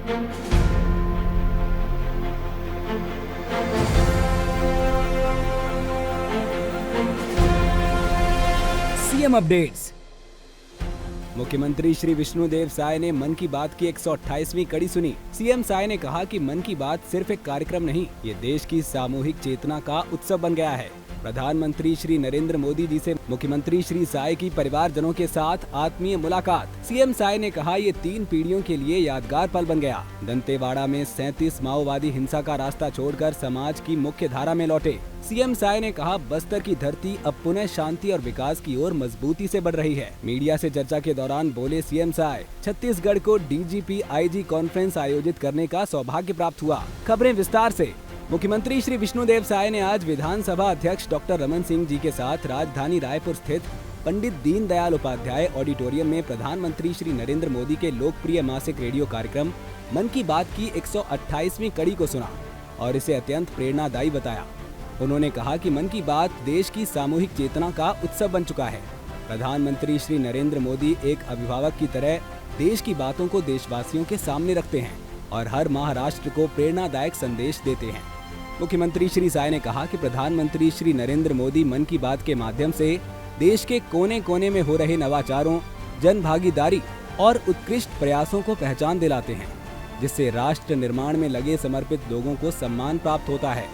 CM updates. मुख्यमंत्री श्री विष्णुदेव साय ने मन की बात की 128वीं कड़ी सुनी। सीएम साय ने कहा कि मन की बात सिर्फ एक कार्यक्रम नहीं, ये देश की सामूहिक चेतना का उत्सव बन गया है। प्रधानमंत्री श्री नरेंद्र मोदी जी से मुख्यमंत्री श्री साय की परिवारजनों के साथ आत्मीय मुलाकात। सीएम साय ने कहा ये 3 पीढ़ियों के लिए यादगार पल बन गया। दंतेवाड़ा में 37 माओवादी हिंसा का रास्ता छोड़कर समाज की मुख्य धारा में लौटे। सीएम साय ने कहा बस्तर की धरती अब पुनः शांति और विकास की ओर मजबूती से बढ़ रही है। मीडिया से चर्चा के दौरान बोले सीएम साय, छत्तीसगढ़ को डीजीपी आईजी कॉन्फ्रेंस आयोजित करने का सौभाग्य प्राप्त हुआ। खबरें विस्तार से। मुख्यमंत्री श्री विष्णुदेव साय ने आज विधानसभा अध्यक्ष डॉक्टर रमन सिंह जी के साथ राजधानी रायपुर स्थित पंडित दीनदयाल उपाध्याय ऑडिटोरियम में प्रधानमंत्री श्री नरेंद्र मोदी के लोकप्रिय मासिक रेडियो कार्यक्रम मन की बात की 128वीं कड़ी को सुना और इसे अत्यंत प्रेरणादायी बताया। उन्होंने कहा कि मन की बात देश की सामूहिक चेतना का उत्सव बन चुका है। प्रधानमंत्री श्री नरेंद्र मोदी एक अभिभावक की तरह देश की बातों को देशवासियों के सामने रखते हैं और हर माह राष्ट्र को प्रेरणादायक संदेश देते हैं। मुख्यमंत्री श्री साय ने कहा कि प्रधानमंत्री श्री नरेंद्र मोदी मन की बात के माध्यम से देश के कोने कोने में हो रहे नवाचारों, जन भागीदारी और उत्कृष्ट प्रयासों को पहचान दिलाते हैं, जिससे राष्ट्र निर्माण में लगे समर्पित लोगों को सम्मान प्राप्त होता है।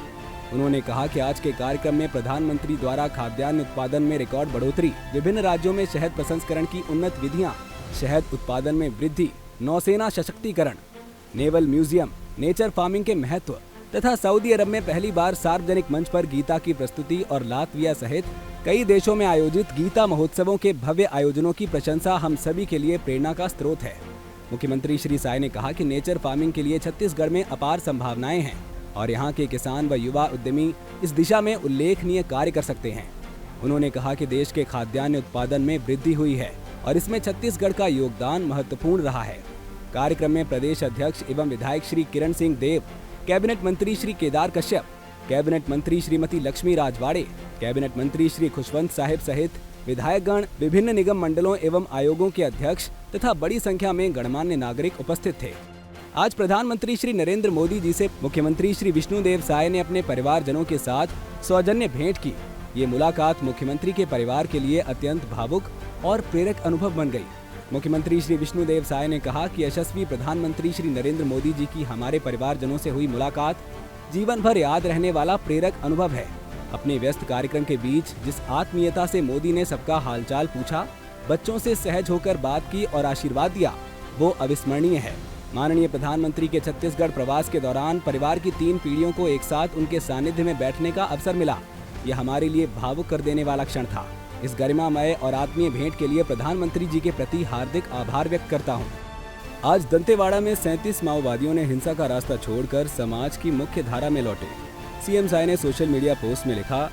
उन्होंने कहा कि आज के कार्यक्रम में प्रधानमंत्री द्वारा खाद्यान्न उत्पादन में रिकॉर्ड बढ़ोतरी, विभिन्न राज्यों में शहद प्रसंस्करण की उन्नत विधियां, शहद उत्पादन में वृद्धि, नौसेना सशक्तिकरण, नेवल म्यूजियम, नेचर फार्मिंग के महत्व तथा सऊदी अरब में पहली बार सार्वजनिक मंच पर गीता की प्रस्तुति और लातविया सहित कई देशों में आयोजित गीता महोत्सवों के भव्य आयोजनों की प्रशंसा हम सभी के लिए प्रेरणा का स्रोत है। मुख्यमंत्री श्री साय ने कहा कि नेचर फार्मिंग के लिए छत्तीसगढ़ में अपार संभावनाएं हैं और यहाँ के किसान व युवा उद्यमी इस दिशा में उल्लेखनीय कार्य कर सकते हैं। उन्होंने कहा कि देश के खाद्यान्न उत्पादन में वृद्धि हुई है और इसमें छत्तीसगढ़ का योगदान महत्वपूर्ण रहा है। कार्यक्रम में प्रदेश अध्यक्ष एवं विधायक श्री किरण सिंह देव, कैबिनेट मंत्री श्री केदार कश्यप, कैबिनेट मंत्री श्रीमती लक्ष्मी राजवाड़े, कैबिनेट मंत्री श्री खुशवंत साहिब सहित विधायकगण, विभिन्न निगम मंडलों एवं आयोगों के अध्यक्ष तथा बड़ी संख्या में गणमान्य नागरिक उपस्थित थे। आज प्रधानमंत्री श्री नरेंद्र मोदी जी से मुख्यमंत्री श्री विष्णुदेव साय ने अपने परिवारजनों के साथ सौजन्य भेंट की। ये मुलाकात मुख्यमंत्री के परिवार के लिए अत्यंत भावुक और प्रेरक अनुभव बन गई। मुख्यमंत्री श्री विष्णुदेव साय ने कहा कि यशस्वी प्रधानमंत्री श्री नरेंद्र मोदी जी की हमारे परिवारजनों से हुई मुलाकात जीवन भर याद रहने वाला प्रेरक अनुभव है। अपने व्यस्त कार्यक्रम के बीच जिस आत्मीयता से मोदी ने सबका हालचाल पूछा, बच्चों से सहज होकर बात की और आशीर्वाद दिया, वो अविस्मरणीय है। माननीय प्रधानमंत्री के छत्तीसगढ़ प्रवास के दौरान परिवार की 3 पीढ़ियों को एक साथ उनके सानिध्य में बैठने का अवसर मिला। यह हमारे लिए भावुक कर देने वाला क्षण था। इस गरिमामय और आत्मीय भेंट के लिए प्रधानमंत्री जी के प्रति हार्दिक आभार व्यक्त करता हूं। आज दंतेवाड़ा में 37 माओवादियों ने हिंसा का रास्ता छोड़कर समाज की मुख्य धारा में लौटे। सीएम साय ने सोशल मीडिया पोस्ट में लिखा,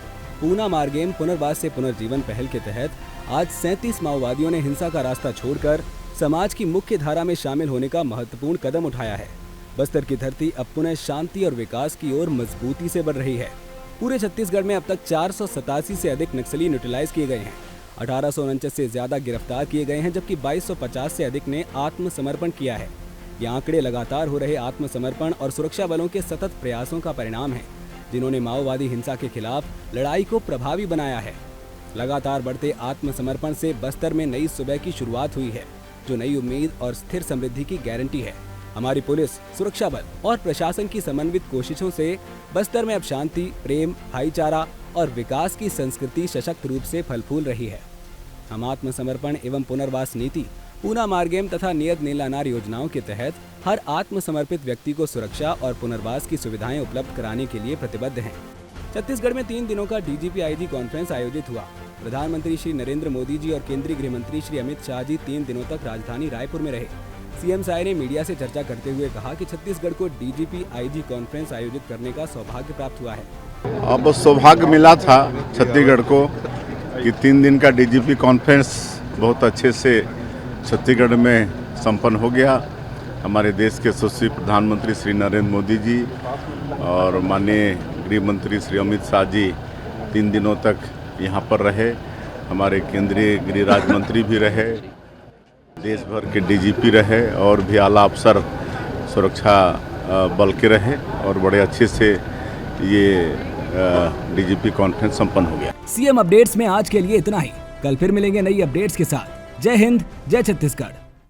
पूना मार्गेम पुनर्वास से पुनर्जीवन पहल के तहत आज 37 माओवादियों ने हिंसा का रास्ता छोड़कर समाज की मुख्य धारा में शामिल होने का महत्वपूर्ण कदम उठाया है। बस्तर की धरती अब पुनः शांति और विकास की ओर मजबूती से बढ़ रही है। पूरे छत्तीसगढ़ में अब तक 487 से अधिक नक्सली न्यूट्रलाइज किए गए हैं। 1849 से ज्यादा गिरफ्तार किए गए हैं, जबकि 2250 से अधिक ने आत्मसमर्पण किया है। ये आंकड़े लगातार हो रहे आत्मसमर्पण और सुरक्षा बलों के सतत प्रयासों का परिणाम है, जिन्होंने माओवादी हिंसा के खिलाफ लड़ाई को प्रभावी बनाया है। लगातार बढ़ते आत्मसमर्पण से बस्तर में नई सुबह की शुरुआत हुई है, जो नई उम्मीद और स्थिर समृद्धि की गारंटी है। हमारी पुलिस, सुरक्षा बल और प्रशासन की समन्वित कोशिशों से बस्तर में अब शांति, प्रेम, भाईचारा और विकास की संस्कृति सशक्त रूप से फल फूल रही है। हम आत्मसमर्पण एवं पुनर्वास नीति, पूना मार्गेम तथा नियत नीलानार योजनाओं के तहत हर आत्मसमर्पित व्यक्ति को सुरक्षा और पुनर्वास की सुविधाएं उपलब्ध कराने के लिए प्रतिबद्ध हैं। छत्तीसगढ़ में 3 दिनों का डीजीपी आईजी कॉन्फ्रेंस आयोजित हुआ। प्रधानमंत्री श्री नरेंद्र मोदी जी और केंद्रीय गृह मंत्री श्री अमित शाह जी 3 दिनों तक राजधानी रायपुर में रहे। सीएम साय ने मीडिया से चर्चा करते हुए कहा कि छत्तीसगढ़ को डीजीपी आईजी कॉन्फ्रेंस आयोजित करने का सौभाग्य प्राप्त हुआ है। अब सौभाग्य मिला था छत्तीसगढ़ को कि 3 दिन का डीजीपी कॉन्फ्रेंस बहुत अच्छे से छत्तीसगढ़ में संपन्न हो गया। हमारे देश के यशस्वी प्रधानमंत्री श्री नरेंद्र मोदी जी और माननीय गृह मंत्री श्री अमित शाह जी 3 दिनों तक यहाँ पर रहे। हमारे केंद्रीय गृह राज्य मंत्री भी रहे, देश भर के डीजीपी रहे और भी आला अफसर सुरक्षा बल के रहे और बड़े अच्छे से ये डीजीपी कॉन्फ्रेंस संपन्न हो गया। सीएम अपडेट्स में आज के लिए इतना ही। कल फिर मिलेंगे नई अपडेट्स के साथ। जय हिंद, जय छत्तीसगढ़।